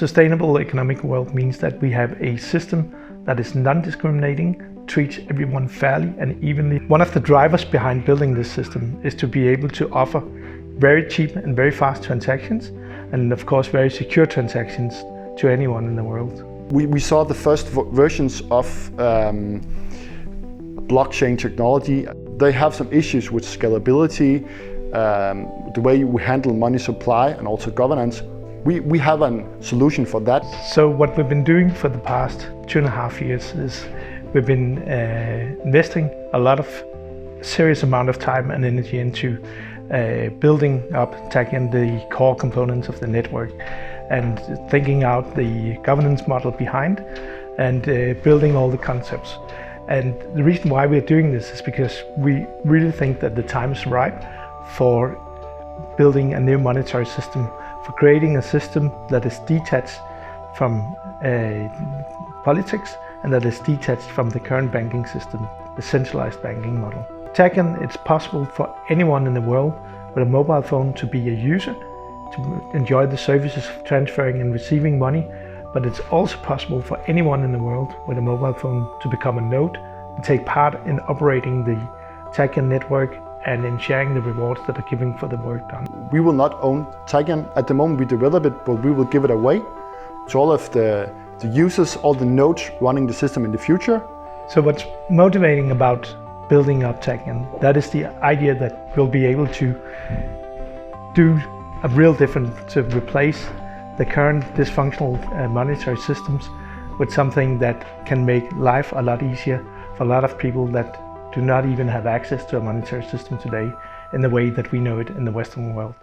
Sustainable economic world means that we have a system that is non-discriminating, treats everyone fairly and evenly. One of the drivers behind building this system is to be able to offer very cheap and very fast transactions, and of course very secure transactions to anyone in the world. We saw the first versions of blockchain technology. They have some issues with scalability, the way we handle money supply and also governance. We have a solution for that. So what we've been doing for the past 2.5 years is we've been investing a lot of serious amount of time and energy into building up Tagion, the core components of the network, and thinking out the governance model behind and building all the concepts. And the reason why we're doing this is because we really think that the time is ripe for building a new monetary system, for creating a system that is detached from politics and that is detached from the current banking system, the centralized banking model. Tagion, it's possible for anyone in the world with a mobile phone to be a user, to enjoy the services of transferring and receiving money, but it's also possible for anyone in the world with a mobile phone to become a node and take part in operating the Tagion network and in sharing the rewards that are given for the work done. We will not own Tagion. At the moment we develop it, but we will give it away to all of the users, all the nodes running the system in the future. So what's motivating about building up Tagion, that is the idea that we'll be able to do a real difference, to replace the current dysfunctional monetary systems with something that can make life a lot easier for a lot of people that do not even have access to a monetary system today in the way that we know it in the Western world.